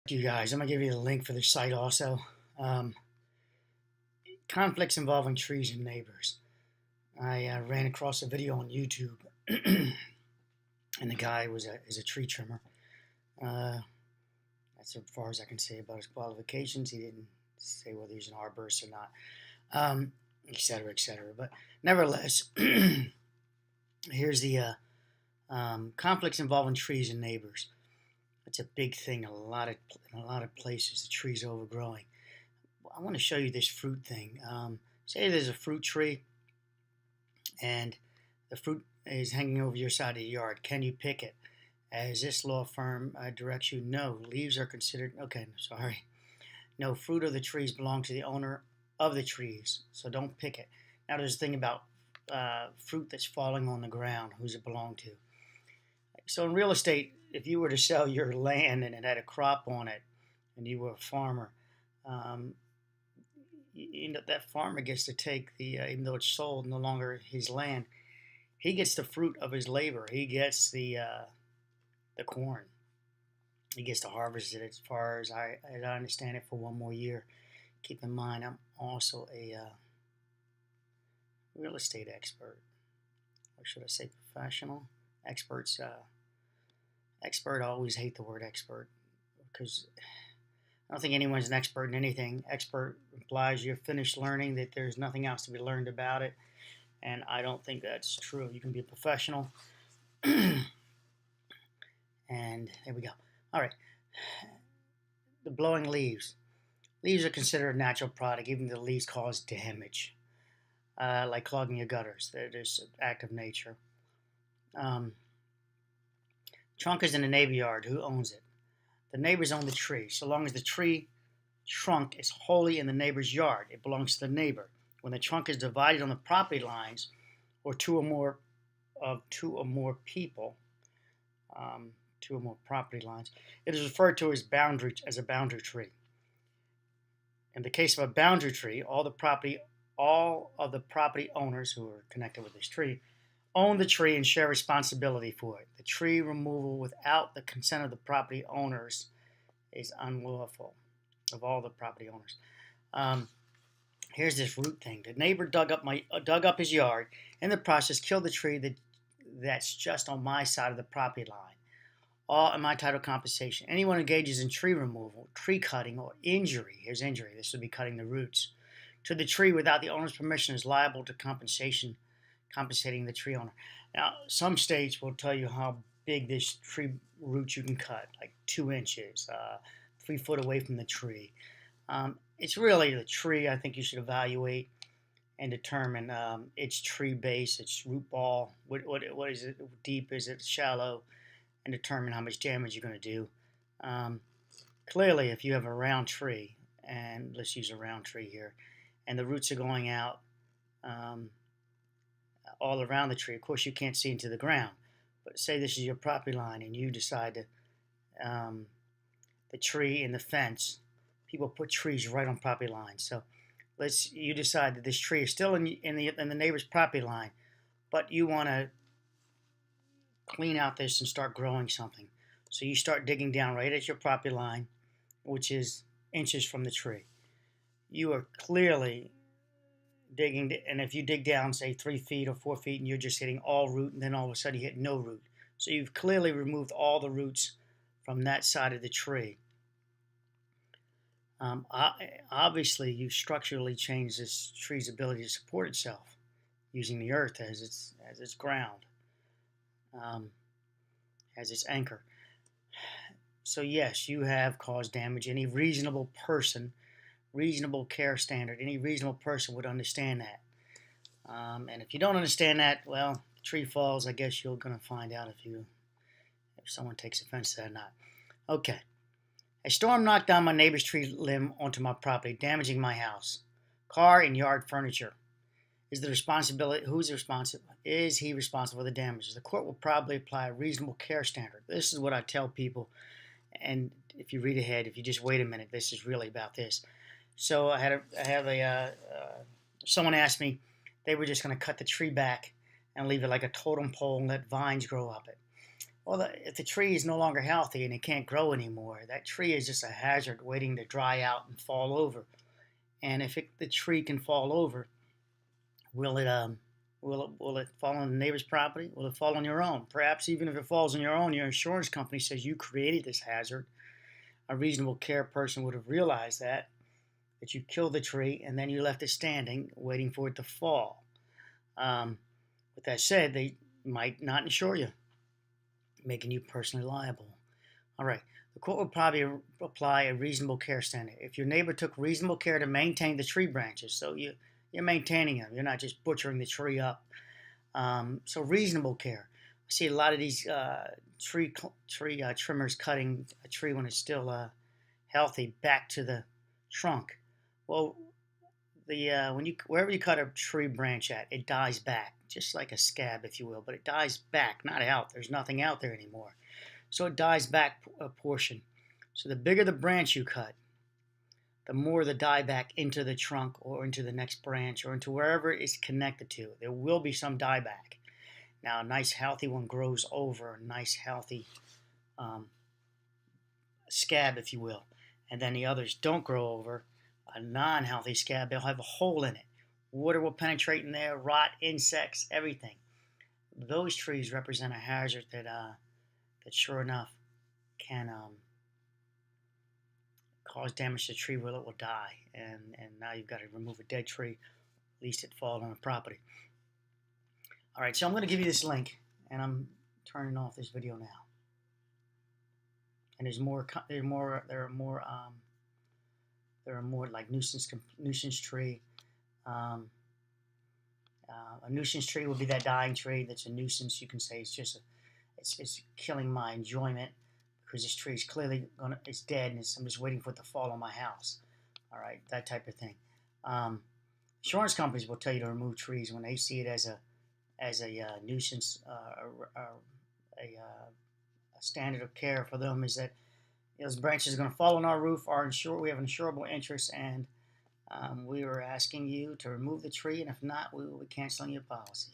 You guys, I'm gonna give you the link for the site also. Um, Conflicts involving trees and neighbors. I ran across a video on YouTube, and the guy is a tree trimmer. Uh, that's as far as I can say about his qualifications. He didn't say whether he's an arborist or not, et cetera, et cetera. But nevertheless, here's the conflicts involving trees and neighbors. It's a big thing in a lot of places. The trees overgrowing. I want to show you this fruit thing. Say there's a fruit tree and the fruit is hanging over your side of the yard. Can you pick it? As this law firm directs you, no. Leaves are considered, okay, sorry. No, fruit of the trees belong to the owner of the trees, so don't pick it. Now there's a thing about fruit that's falling on the ground. Who's it belong to? So in real estate, if you were to sell your land and it had a crop on it and you were a farmer, that farmer gets to take even though it's sold, no longer his land, he gets the fruit of his labor. He gets the corn. He gets to harvest it as far as I understand it for one more year. Keep in mind, I'm also a real estate expert. Or should I say professional? Experts, expert, I always hate the word expert because I don't think anyone's an expert in anything. Expert implies you've finished learning, that there's nothing else to be learned about it. And I don't think that's true. You can be a professional. And there we go. All right. The blowing leaves. Leaves are considered a natural product, even though the leaves cause damage, like clogging your gutters. They're just an act of nature. Trunk is in the neighbor yard. Who owns it? The neighbors own the tree. So long as the tree trunk is wholly in the neighbor's yard, it belongs to the neighbor. When the trunk is divided on the property lines, or two or more people, two or more property lines, it is referred to as a boundary tree. In the case of a boundary tree, all of the property owners who are connected with this tree own the tree and share responsibility for it. The tree removal without the consent of the property owners is unlawful, of all the property owners. Here's this root thing. The neighbor dug up his yard. In the process, killed the tree that's just on my side of the property line. All am I entitled to compensation. Anyone engages in tree removal, tree cutting, or injury, here's injury, this would be cutting the roots, to the tree without the owner's permission is liable to compensating the tree owner. Now, some states will tell you how big this tree root you can cut, like 2 inches, 3 foot away from the tree. It's really the tree I think you should evaluate and determine its tree base, its root ball, what is it, deep, is it shallow, and determine how much damage you're going to do. Clearly, if you have a round tree, and let's use a round tree here, and the roots are going out all around the tree. Of course, you can't see into the ground. But say this is your property line, and you decide to the tree and the fence. People put trees right on property lines. So you decide that this tree is still in the neighbor's property line, but you want to clean out this and start growing something. So you start digging down right at your property line, which is inches from the tree. You are clearly digging, and if you dig down, say 3 feet or 4 feet, and you're just hitting all root, and then all of a sudden you hit no root. So you've clearly removed all the roots from that side of the tree. Obviously, you structurally changed this tree's ability to support itself using the earth as its ground, as its anchor. So yes, you have caused damage. Any reasonable care standard, any reasonable person would understand that. And if you don't understand that, well, the tree falls. I guess you're going to find out if someone takes offense to that or not. Okay. A storm knocked down my neighbor's tree limb onto my property, damaging my house, car, and yard furniture. Who's responsible? Is he responsible for the damages? The court will probably apply a reasonable care standard. This is what I tell people. And if you read ahead, if you just wait a minute, this is really about this. So someone asked me, they were just going to cut the tree back and leave it like a totem pole and let vines grow up it. Well, if the tree is no longer healthy and it can't grow anymore, that tree is just a hazard waiting to dry out and fall over. And if the tree can fall over, will it will it fall on the neighbor's property? Will it fall on your own? Perhaps even if it falls on your own, your insurance company says you created this hazard. A reasonable care person would have realized that you killed the tree and then you left it standing, waiting for it to fall. With that said, they might not insure you, making you personally liable. All right. The court would probably apply a reasonable care standard. If your neighbor took reasonable care to maintain the tree branches, so you're maintaining them, you're not just butchering the tree up. So reasonable care. I see a lot of these tree trimmers cutting a tree when it's still healthy back to the trunk. Well, wherever you cut a tree branch at, it dies back, just like a scab, if you will, but it dies back, not out. There's nothing out there anymore. So it dies back a portion. So the bigger the branch you cut, the more the die back into the trunk or into the next branch or into wherever it's connected to. There will be some die back. Now, a nice healthy one grows over a nice healthy scab, if you will. And then the others don't grow over a non-healthy scab. They'll have a hole in it. Water will penetrate in there, rot, insects, everything. Those trees represent a hazard that sure enough can cause damage to the tree where it will die. And now you've got to remove a dead tree, at least it falls on a property. All right, so I'm going to give you this link, and I'm turning off this video now. And there are more like nuisance tree. A nuisance tree will be that dying tree that's a nuisance. You can say it's just it's killing my enjoyment because this tree is clearly it's dead and I'm just waiting for it to fall on my house. All right, that type of thing. Insurance companies will tell you to remove trees when they see it as a nuisance. A standard of care for them is that those branches are going to fall on our roof. We have an insurable interest, and we are asking you to remove the tree, and if not, we will be canceling your policy.